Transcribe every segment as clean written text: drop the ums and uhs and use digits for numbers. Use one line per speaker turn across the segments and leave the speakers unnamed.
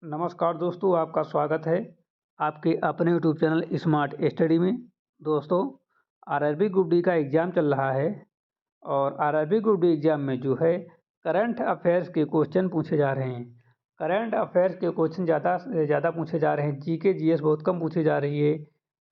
नमस्कार दोस्तों, आपका स्वागत है आपके अपने यूट्यूब चैनल स्मार्ट स्टडी में। दोस्तों, आरआरबी ग्रुप डी का एग्ज़ाम चल रहा है और आरआरबी ग्रुप डी एग्ज़ाम में जो है करंट अफेयर्स के क्वेश्चन पूछे जा रहे हैं। करंट अफेयर्स के क्वेश्चन ज़्यादा से ज़्यादा पूछे जा रहे हैं। जीके जीएस बहुत कम पूछी जा रही है।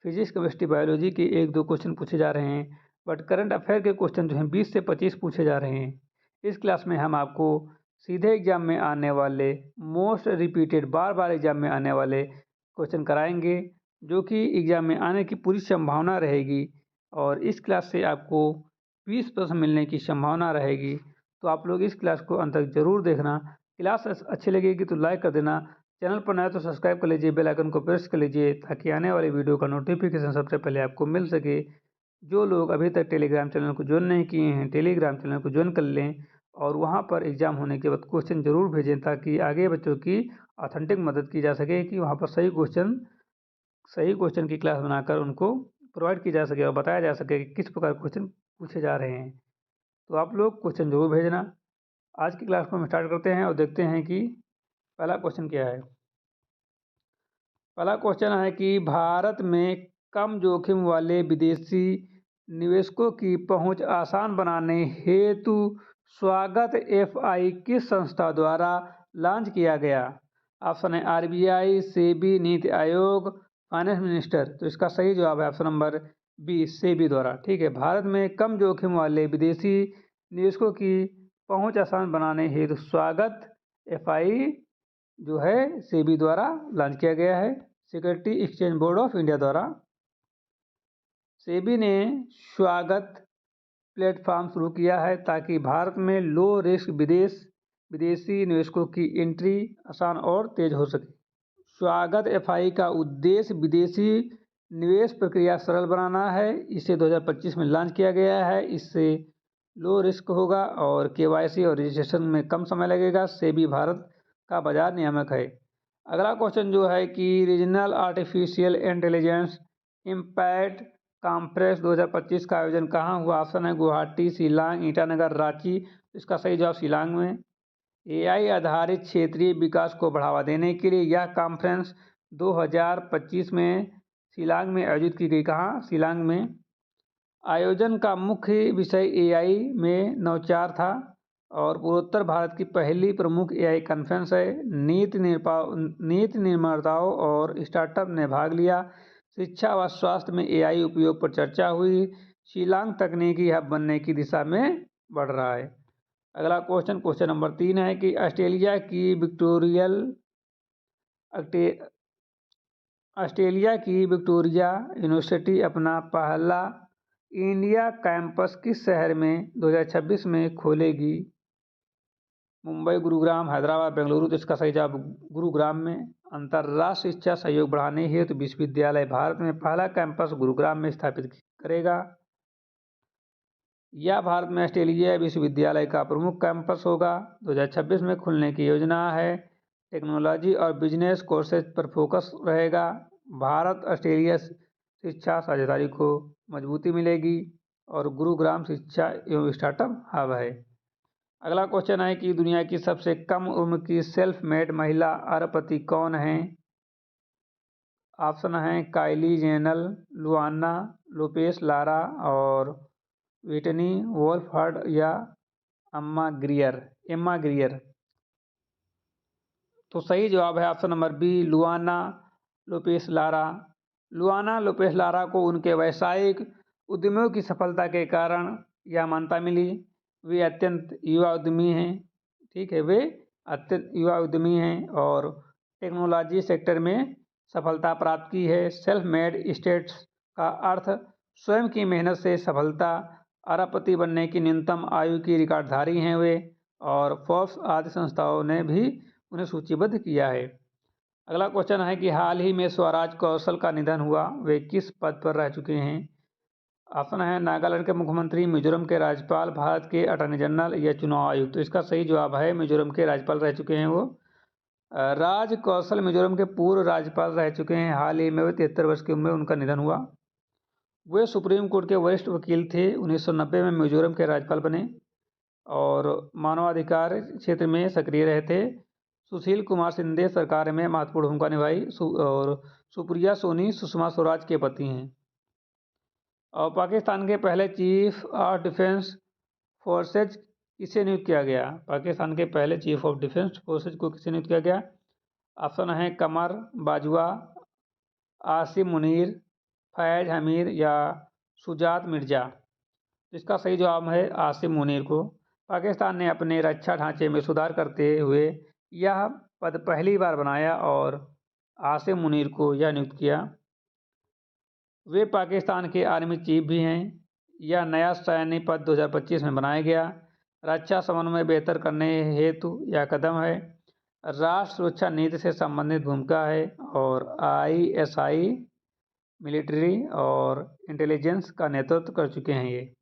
फिजिक्स केमिस्ट्री बायोलॉजी के 1-2 क्वेश्चन पूछे जा रहे हैं, बट करंट अफेयर के क्वेश्चन जो हैं 20 से 25 पूछे जा रहे हैं। इस क्लास में हम आपको सीधे एग्जाम में आने वाले मोस्ट रिपीटेड बार बार एग्जाम में आने वाले क्वेश्चन कराएंगे, जो कि एग्जाम में आने की पूरी संभावना रहेगी और इस क्लास से आपको 20 प्रश्न मिलने की संभावना रहेगी। तो आप लोग इस क्लास को अंत तक जरूर देखना। क्लास अच्छी लगेगी तो लाइक कर देना, चैनल पर नया तो सब्सक्राइब कर लीजिए, बेल आइकन को प्रेस कर लीजिए ताकि आने वाली वीडियो का नोटिफिकेशन सबसे पहले आपको मिल सके। जो लोग अभी तक टेलीग्राम चैनल को ज्वाइन नहीं किए हैं, टेलीग्राम चैनल को ज्वाइन कर लें और वहां पर एग्ज़ाम होने के बाद क्वेश्चन ज़रूर भेजें ताकि आगे बच्चों की ऑथेंटिक मदद की जा सके कि वहां पर सही क्वेश्चन की क्लास बनाकर उनको प्रोवाइड की जा सके और बताया जा सके कि किस प्रकार क्वेश्चन पूछे जा रहे हैं। तो आप लोग क्वेश्चन जरूर भेजना। आज की क्लास को हम स्टार्ट करते हैं और देखते हैं कि पहला क्वेश्चन क्या है। पहला क्वेश्चन है कि भारत में कम जोखिम वाले विदेशी निवेशकों की पहुंच आसान बनाने हेतु स्वागत एफआई किस संस्था द्वारा लॉन्च किया गया। ऑप्शन है RBI, SEBI, NITI Aayog, finance minister. तो इसका सही जवाब है ऑप्शन नंबर बी, सेबी द्वारा। ठीक है, भारत में कम जोखिम वाले विदेशी निवेशकों की पहुंच आसान बनाने हेतु स्वागत एफआई जो है सेबी द्वारा लॉन्च किया गया है, security exchange board of India द्वारा। सेबी ने स्वागत प्लेटफॉर्म शुरू किया है ताकि भारत में लो रिस्क विदेशी निवेशकों की एंट्री आसान और तेज हो सके। स्वागत एफआई का उद्देश्य विदेशी निवेश प्रक्रिया सरल बनाना है। इसे 2025 में लॉन्च किया गया है। इससे लो रिस्क होगा और केवाईसी और रजिस्ट्रेशन में कम समय लगेगा। सेबी भारत का बाजार नियामक है। अगला क्वेश्चन जो है कि regional artificial intelligence impact conference 2025 का आयोजन कहाँ हुआ। ऑप्शन है गुवाहाटी, शिलांग, ईटानगर, रांची। इसका सही जवाब शिलांग में। एआई आधारित क्षेत्रीय विकास को बढ़ावा देने के लिए यह कॉन्फ्रेंस 2025 में शिलांग में आयोजित की गई। कहाँ? शिलांग में। आयोजन का मुख्य विषय एआई में नवाचार था और पूर्वोत्तर भारत की पहली प्रमुख एआई कॉन्फ्रेंस है। नीति निर्माताओं और स्टार्टअप ने भाग लिया। शिक्षा व स्वास्थ्य में एआई उपयोग पर चर्चा हुई। शिलांग तकनीकी हब बनने की दिशा में बढ़ रहा है। अगला क्वेश्चन नंबर 3 है कि ऑस्ट्रेलिया की विक्टोरिया यूनिवर्सिटी अपना पहला इंडिया कैंपस किस शहर में 2026 में खोलेगी। मुंबई, गुरुग्राम, हैदराबाद, बेंगलुरु। तो इसका सही जवाब गुरुग्राम में। अंतर्राष्ट्रीय शिक्षा सहयोग बढ़ाने हेतु विश्वविद्यालय भारत में पहला कैंपस गुरुग्राम में स्थापित करेगा। यह भारत में ऑस्ट्रेलिया विश्वविद्यालय का प्रमुख कैंपस होगा। 2026 में खुलने की योजना है। टेक्नोलॉजी और बिजनेस कोर्सेज पर फोकस रहेगा। भारत ऑस्ट्रेलिया शिक्षा साझेदारी को मजबूती मिलेगी और गुरुग्राम शिक्षा एवं स्टार्टअप हब है। अगला क्वेश्चन है कि दुनिया की सबसे कम उम्र की सेल्फ मेड महिला अरबपति कौन है। ऑप्शन है Kylie Jenner, Luana Lopes Lara और विटनी वोल्फहर्ड या एम्मा ग्रियर। तो सही जवाब है option number B, Luana Lopes Lara. Luana Lopes Lara को उनके व्यावसायिक उद्यमों की सफलता के कारण यह मान्यता मिली। वे अत्यंत युवा उद्यमी हैं। ठीक है, वे अत्यंत युवा उद्यमी हैं और टेक्नोलॉजी सेक्टर में सफलता प्राप्त की है। सेल्फ मेड स्टेट्स का अर्थ स्वयं की मेहनत से सफलता। अरबपति बनने की न्यूनतम आयु की रिकॉर्डधारी हैं वे और फोर्ब्स आदि संस्थाओं ने भी उन्हें सूचीबद्ध किया है। अगला क्वेश्चन है कि हाल ही में स्वराज कौशल का निधन हुआ। वे किस पद पर रह चुके हैं। ऑप्शन है नागालैंड के मुख्यमंत्री, मिजोरम के राज्यपाल, भारत के अटॉर्नी जनरल या चुनाव आयुक्त। तो इसका सही जवाब है मिजोरम के राज्यपाल रह चुके हैं वो। राज कौशल मिजोरम के पूर्व राज्यपाल रह चुके हैं। हाल ही में वे 73 वर्ष की उम्र में उनका निधन हुआ। वे सुप्रीम कोर्ट के वरिष्ठ वकील थे। 1990 में मिजोरम के राज्यपाल बने और मानवाधिकार क्षेत्र में सक्रिय रहे थे। सुशील कुमार शिंदे सरकार में महत्वपूर्ण भूमिका निभाई और सुप्रिया सोनी सुषमा स्वराज के पति हैं। और पाकिस्तान के पहले चीफ ऑफ डिफेंस फोर्सेज किसे नियुक्त किया गया? पाकिस्तान के पहले चीफ ऑफ डिफेंस फोर्सेज को किसे नियुक्त किया गया? ऑप्शन है कमर बाजवा, आसिम मुनीर, फैज हमीर या शुजात मिर्जा। इसका सही जवाब है आसिम मुनीर को। पाकिस्तान ने अपने रक्षा ढांचे में सुधार करते हुए यह पद पहली बार बनाया और आसिम मुनीर को यह नियुक्त किया। वे पाकिस्तान के आर्मी चीफ भी हैं। यह नया सैन्य पद 2025 में बनाया गया। रक्षा समन्वय बेहतर करने हेतु यह कदम है। राष्ट्र सुरक्षा नीति से संबंधित भूमिका है और ISI मिलिट्री और इंटेलिजेंस का नेतृत्व कर चुके हैं ये।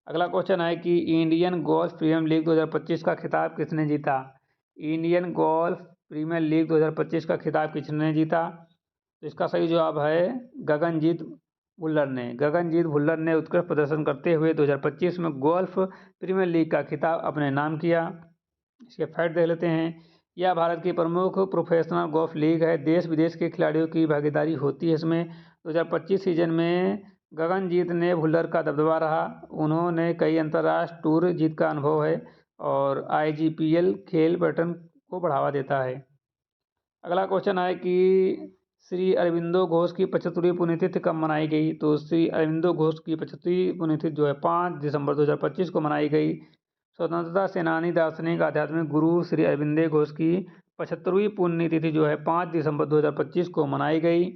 अगला क्वेश्चन है कि इंडियन गोल्फ प्रीमियर लीग 2025 का खिताब किसने जीता? इंडियन गोल्फ प्रीमियर लीग 2025 का खिताब किसने जीता? तो इसका सही जवाब है गगनजीत भुल्लर ने। गगनजीत भुल्लर ने उत्कृष्ट प्रदर्शन करते हुए 2025 में गोल्फ प्रीमियर लीग का खिताब अपने नाम किया। इसके फैक्ट देख लेते हैं। यह भारत की प्रमुख प्रोफेशनल गोल्फ लीग है। देश विदेश के खिलाड़ियों की भागीदारी होती है इसमें। 2025 सीजन में गगनजीत ने भुल्लर का दबदबा रहा। उन्होंने कई अंतर्राष्ट्रीय टूर जीत का अनुभव है और IGPL खेल पर्यटन को बढ़ावा देता है। अगला क्वेश्चन है कि श्री अरविंदो घोष की 75वीं पुण्यतिथि कब मनाई गई? तो श्री अरविंदो घोष की 75वीं पुण्यतिथि जो है 5 दिसंबर 2025 को मनाई गई। स्वतंत्रता सेनानी दार्शनिक आध्यात्मिक गुरु श्री अरविंदो घोष की 75वीं पुण्यतिथि जो है 5 दिसंबर 2025 को मनाई गई।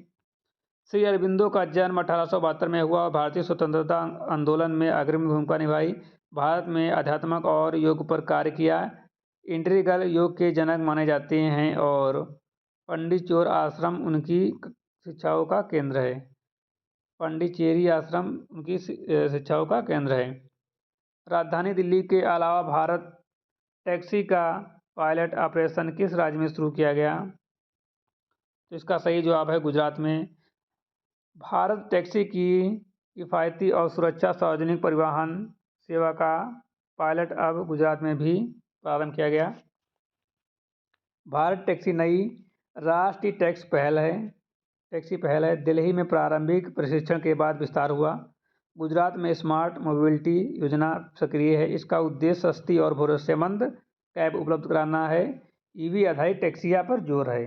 श्री अरविंदो का जन्म 1872 में हुआ। भारतीय स्वतंत्रता आंदोलन में अग्रणी भूमिका निभाई। भारत में अध्यात्मक और योग पर कार्य किया। इंटीग्रल योग के जनक माने जाते हैं और पांडिचेरी आश्रम उनकी शिक्षाओं का केंद्र है। पांडिचेरी आश्रम उनकी शिक्षाओं का केंद्र है। राजधानी दिल्ली के अलावा भारत टैक्सी का पायलट ऑपरेशन किस राज्य में शुरू किया गया? तो इसका सही जवाब है गुजरात में। भारत टैक्सी की किफ़ायती और सुरक्षा सार्वजनिक परिवहन सेवा का पायलट अब गुजरात में भी प्रारंभ किया गया। भारत टैक्सी नई राष्ट्रीय टैक्सी पहल है। दिल्ली में प्रारंभिक प्रशिक्षण के बाद विस्तार हुआ। गुजरात में स्मार्ट मोबिलिटी योजना सक्रिय है। इसका उद्देश्य सस्ती और भरोसेमंद कैब उपलब्ध कराना है। EV आधारित टैक्सियाँ पर जोर है।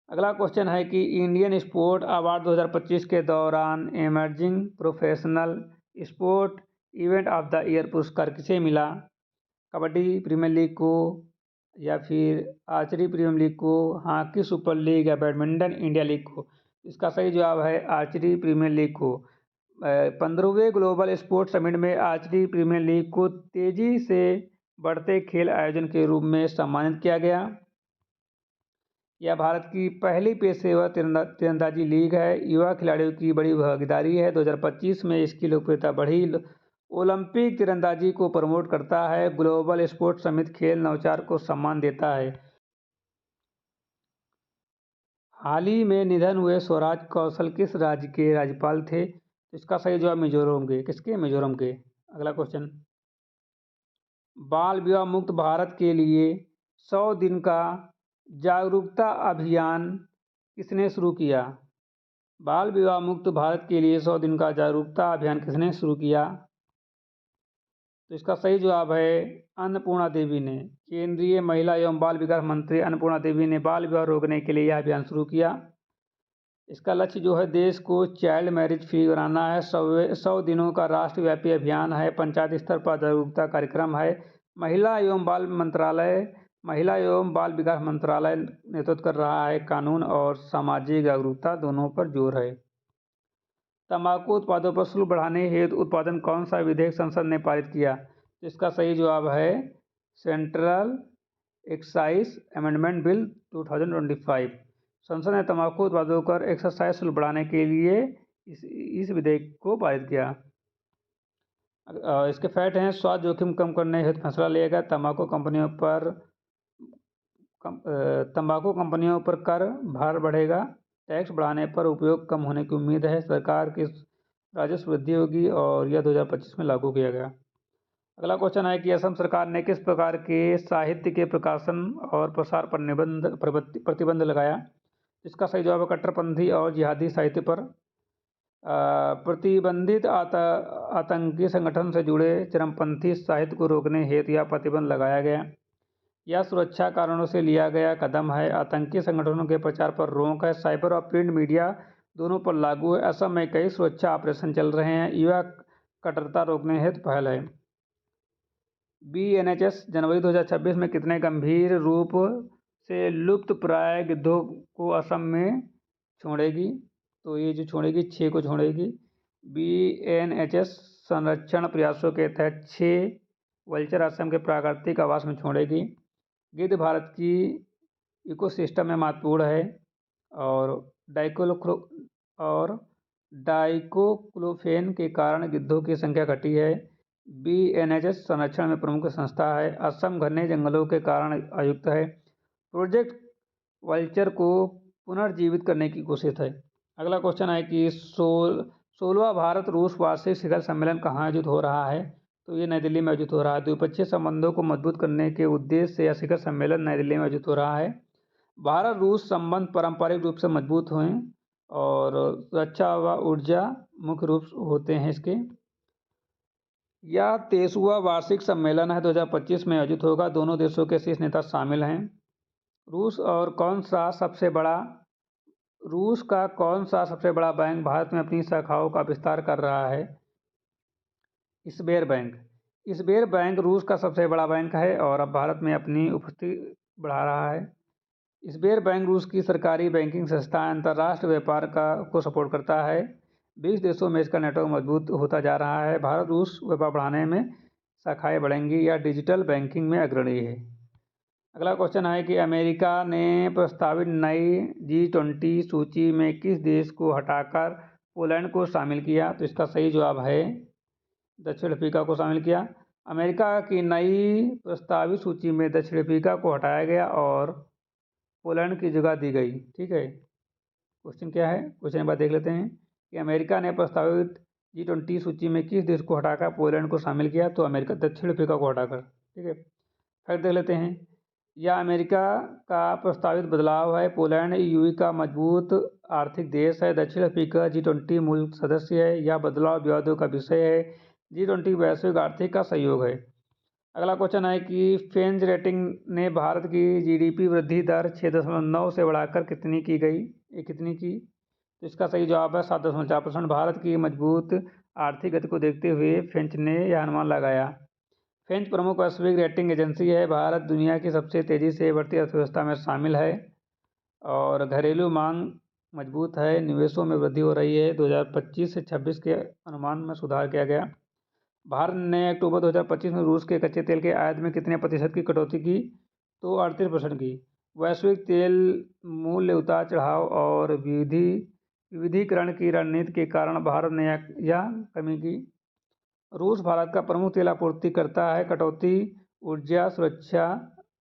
अगला क्वेश्चन है कि इंडियन स्पोर्ट अवार्ड 2025 के दौरान emerging professional sport event of the year पुरस्कार किसे मिला? कबड्डी प्रीमियर लीग को या फिर आर्चरी प्रीमियर लीग को, हॉकी सुपर लीग या बैडमिंटन इंडिया लीग को? इसका सही जवाब है आर्चरी प्रीमियर लीग को। 15वें ग्लोबल स्पोर्ट्स समिट में आर्चरी प्रीमियर लीग को तेजी से बढ़ते खेल आयोजन के रूप में सम्मानित किया गया। यह भारत की पहली पेशेवर तीरंदाजी लीग है। युवा खिलाड़ियों की बड़ी भागीदारी है। 2025 में इसकी लोकप्रियता बढ़ी। ओलंपिक तीरंदाजी को प्रमोट करता है। ग्लोबल स्पोर्ट्स समिट खेल नवाचार को सम्मान देता है। हाल ही में निधन हुए स्वराज कौशल किस राज्य के राज्यपाल थे? इसका सही जवाब मिजोरम के। किसके? मिजोरम के। अगला क्वेश्चन, बाल विवाह मुक्त भारत के लिए 100 दिन का जागरूकता अभियान किसने शुरू किया? बाल विवाह मुक्त भारत के लिए 100 दिन का जागरूकता अभियान किसने शुरू किया? तो इसका सही जवाब है अन्नपूर्णा देवी ने। केंद्रीय महिला एवं बाल विकास मंत्री अन्नपूर्णा देवी ने बाल विवाह रोकने के लिए यह अभियान शुरू किया। इसका लक्ष्य जो है देश को चाइल्ड मैरिज फ्री बनाना है। 100 दिनों का राष्ट्रव्यापी अभियान है। पंचायत स्तर पर जागरूकता कार्यक्रम है। महिला एवं बाल विकास मंत्रालय नेतृत्व कर रहा है। कानून और सामाजिक जागरूकता दोनों पर जोर है। तंबाकू उत्पादों पर शुल्क बढ़ाने हेतु उत्पादन कौन सा विधेयक संसद ने पारित किया? इसका सही जवाब है सेंट्रल एक्साइज अमेंडमेंट बिल 2025। संसद ने तंबाकू उत्पादों पर एक्साइज शुल्क बढ़ाने के लिए इस विधेयक को पारित किया। इसके फैक्ट हैं, स्वास्थ्य जोखिम कम करने हेतु फैसला लिया गया। तंबाकू कंपनियों पर कर भार बढ़ेगा। टैक्स बढ़ाने पर उपयोग कम होने की उम्मीद है। सरकार की राजस्व वृद्धि होगी और यह 2025 में लागू किया गया। अगला क्वेश्चन है कि असम सरकार ने किस प्रकार के साहित्य के प्रकाशन और प्रसार पर प्रतिबंध लगाया। इसका सही जवाब है कट्टरपंथी और जिहादी साहित्य पर। प्रतिबंधित आतंकी संगठन से जुड़े चरमपंथी साहित्य को रोकने हेतु यह प्रतिबंध लगाया गया। यह सुरक्षा कारणों से लिया गया कदम है। आतंकी संगठनों के प्रचार पर रोक है। साइबर और प्रिंट मीडिया दोनों पर लागू है। असम में कई सुरक्षा ऑपरेशन चल रहे हैं। युवा कट्टरता रोकने हेतु पहल है। BNHS जनवरी 2026 में कितने गंभीर रूप से लुप्त प्राय गिद्धों को असम में छोड़ेगी। तो ये जो छोड़ेगी 6 को छोड़ेगी। BNHS संरक्षण प्रयासों के तहत 6 वल्चर असम के प्राकृतिक आवास में छोड़ेगी। गिद्ध भारत की इकोसिस्टम में महत्वपूर्ण है और डाइकोक्लोफेन के कारण गिद्धों की संख्या घटी है। BNHS संरक्षण में प्रमुख संस्था है। असम घने जंगलों के कारण अयुक्त है। प्रोजेक्ट वल्चर को पुनर्जीवित करने की कोशिश है। अगला क्वेश्चन है कि 16वां भारत रूस वार्षिक शिखर सम्मेलन कहाँ आयोजित हो रहा है। तो ये नई दिल्ली में आयोजित हो रहा है। द्विपक्षीय संबंधों को मजबूत करने के उद्देश्य से यह शिखर सम्मेलन नई दिल्ली में आयोजित हो रहा है। भारत रूस संबंध पारंपरिक रूप से मजबूत हुए और रक्षा व ऊर्जा मुख्य रूप होते हैं इसके। यह 23वां वार्षिक सम्मेलन है, 2025 में आयोजित होगा। दोनों देशों के शीर्ष नेता शामिल हैं। रूस का कौन सा सबसे बड़ा बैंक भारत में अपनी शाखाओं का विस्तार कर रहा है। स्बेर बैंक रूस का सबसे बड़ा बैंक है और अब भारत में अपनी उपस्थिति बढ़ा रहा है। स्बेर बैंक रूस की सरकारी बैंकिंग संस्था अंतर्राष्ट्रीय व्यापार को सपोर्ट करता है। 20 देशों में इसका नेटवर्क मजबूत होता जा रहा है। भारत रूस व्यापार बढ़ाने में शाखाएं बढ़ेंगी। यह डिजिटल बैंकिंग में अग्रणी है। अगला क्वेश्चन है कि अमेरिका ने प्रस्तावित नई G20 सूची में किस देश को हटाकर पोलैंड को शामिल किया। तो इसका सही जवाब है दक्षिण अफ्रीका को शामिल किया। अमेरिका की नई प्रस्तावित सूची में दक्षिण अफ्रीका को हटाया गया और पोलैंड की जगह दी गई। ठीक है, क्वेश्चन क्या है, क्वेश्चन एक बार देख लेते हैं कि अमेरिका ने प्रस्तावित G20 सूची में किस देश को हटाकर पोलैंड को शामिल किया। तो अमेरिका दक्षिण अफ्रीका को हटाकर। ठीक है, फिर देख लेते हैं। यह अमेरिका का प्रस्तावित बदलाव है। पोलैंड EU का मजबूत आर्थिक देश है। दक्षिण अफ्रीका G20 मूल सदस्य है। यह बदलाव विवादों का विषय है। G20 वैश्विक आर्थिक का सहयोग है। अगला क्वेश्चन है कि फिंच रेटिंग ने भारत की GDP वृद्धि दर 6.9 से बढ़ाकर कितनी की। तो इसका सही जवाब है 7.4%। भारत की मजबूत आर्थिक गति को देखते हुए फिंच ने यह अनुमान लगाया। फिंच प्रमुख वैश्विक रेटिंग एजेंसी है। भारत दुनिया की सबसे तेज़ी से बढ़ती अर्थव्यवस्था में शामिल है और घरेलू मांग मजबूत है। निवेशों में वृद्धि हो रही है। 2025 से 26 के अनुमान में सुधार किया गया। भारत ने अक्टूबर 2025 में रूस के कच्चे तेल के आयात में कितने प्रतिशत की कटौती की। तो 38% की। वैश्विक तेल मूल्य उतार चढ़ाव और विविधीकरण की रणनीति के कारण भारत ने यह कमी की। रूस भारत का प्रमुख तेल आपूर्तिकर्ता है। कटौती ऊर्जा सुरक्षा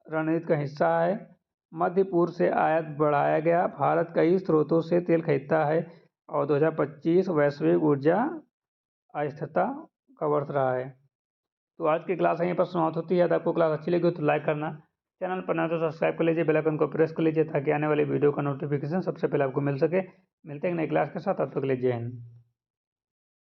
रणनीति का हिस्सा है। मध्य पूर्व से आयात बढ़ाया गया। भारत कई स्रोतों से तेल खरीदता है और 2025 वैश्विक ऊर्जा अस्थिरता का वर्ष रहा है। तो आज की क्लास यहीं पर समाप्त होती है। यदि आपको क्लास अच्छी लगी तो लाइक करना, चैनल पर नया तो सब्सक्राइब कर लीजिए, बेल आइकन को प्रेस कर लीजिए ताकि आने वाली वीडियो का नोटिफिकेशन सबसे पहले आपको मिल सके। मिलते हैं नई क्लास के साथ, तब तक के लिए जय हिंद।